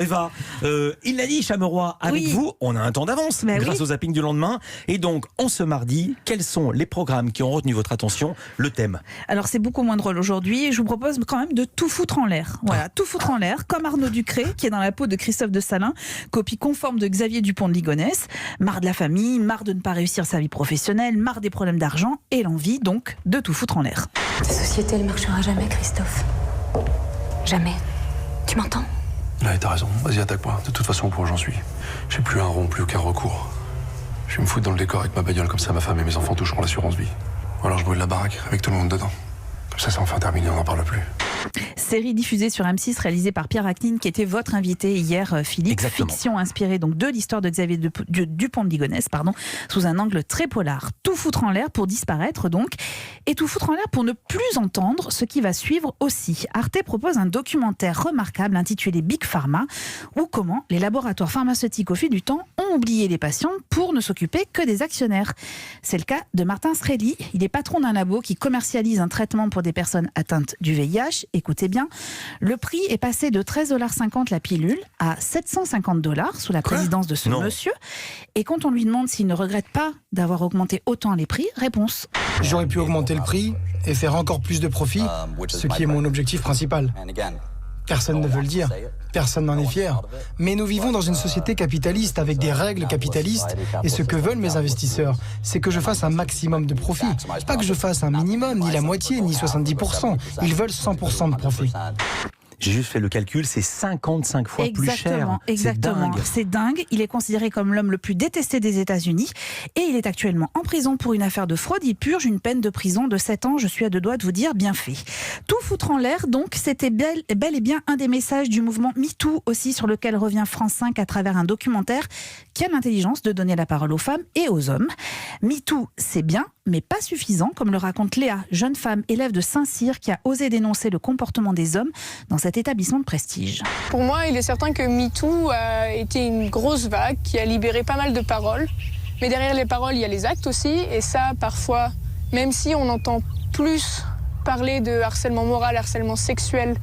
Eva, il l'a dit, Chameroy, avec Oui. vous, on a un temps d'avance Bah grâce oui. au zapping du lendemain. Et donc, en ce mardi, quels sont les programmes qui ont retenu votre attention? Le thème. Alors c'est beaucoup moins drôle aujourd'hui. Je vous propose quand même de tout foutre en l'air. Voilà, tout foutre en l'air, comme Arnaud Ducré, qui est dans la peau de Christophe de Salin, copie conforme de Xavier Dupont de Ligonnès. Marre de la famille, marre de ne pas réussir sa vie professionnelle, marre des problèmes d'argent et l'envie donc de tout foutre en l'air. Ta société, elle marchera jamais, Christophe. Jamais. Tu m'entends? Là, t'as raison. Vas-y, attaque-moi. De toute façon, pour où j'en suis, j'ai plus un rond, plus aucun recours. Je vais me foutre dans le décor avec ma bagnole, comme ça ma femme et mes enfants toucheront l'assurance vie. Ou alors je brûle la baraque avec tout le monde dedans. Comme ça, c'est enfin terminé, on n'en parle plus. Série diffusée sur M6 réalisée par Pierre Acnine, qui était votre invité hier, Philippe. Exactement. Fiction inspirée donc de l'histoire de Xavier Dupont de Ligonnès, sous un angle très polar. Tout foutre en l'air pour disparaître donc, et tout foutre en l'air pour ne plus entendre ce qui va suivre aussi. Arte propose un documentaire remarquable intitulé Big Pharma, ou comment les laboratoires pharmaceutiques au fil du temps ont oublié les patients pour ne s'occuper que des actionnaires. C'est le cas de Martin Sreli. Il est patron d'un labo qui commercialise un traitement pour des personnes atteintes du VIH. Écoutez bien, le prix est passé de 13,50 $ la pilule à 750 $ sous la présidence de ce Non. monsieur. Et quand on lui demande s'il ne regrette pas d'avoir augmenté autant les prix, réponse: J'aurais pu augmenter le prix et faire encore plus de profit, ce qui est mon objectif principal. Personne ne veut le dire, personne n'en est fier. Mais nous vivons dans une société capitaliste avec des règles capitalistes. Et ce que veulent mes investisseurs, c'est que je fasse un maximum de profit. Pas que je fasse un minimum, ni la moitié, ni 70%. Ils veulent 100% de profit. J'ai juste fait le calcul, c'est 55 fois plus cher. Exactement. C'est dingue. Il est considéré comme l'homme le plus détesté des États-Unis et il est actuellement en prison pour une affaire de fraude. Il purge une peine de prison de 7 ans. Je suis à deux doigts de vous dire bien fait. Tout foutre en l'air, donc, c'était bel et bien un des messages du mouvement MeToo aussi, sur lequel revient France 5 à travers un documentaire qui a l'intelligence de donner la parole aux femmes et aux hommes. MeToo, c'est bien, mais pas suffisant, comme le raconte Léa, jeune femme élève de Saint-Cyr qui a osé dénoncer le comportement des hommes dans cet établissement de prestige. Pour moi, il est certain que MeToo a été une grosse vague qui a libéré pas mal de paroles. Mais derrière les paroles, il y a les actes aussi. Et ça, parfois, même si on entend plus parler de harcèlement moral, harcèlement sexuel,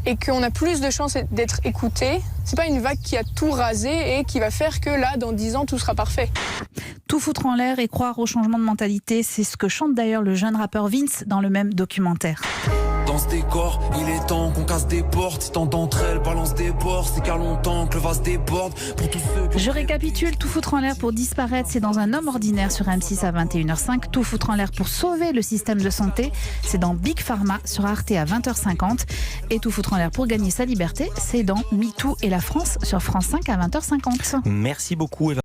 et qu'on a plus de chances d'être écouté, c'est pas une vague qui a tout rasé et qui va faire que là, dans 10 ans, tout sera parfait. Tout foutre en l'air et croire au changement de mentalité, c'est ce que chante d'ailleurs le jeune rappeur Vince dans le même documentaire. Dans ce décor, il est temps qu'on casse des portes. Si tant d'entre elles balancent des bords, c'est car longtemps que le vase déborde. Pour tous ceux que... Je récapitule, tout foutre en l'air pour disparaître, c'est dans Un homme ordinaire sur M6 à 21h05. Tout foutre en l'air pour sauver le système de santé, c'est dans Big Pharma sur Arte à 20h50. Et tout foutre en l'air pour gagner sa liberté, c'est dans MeToo et la France sur France 5 à 20h50. Merci beaucoup, Eva.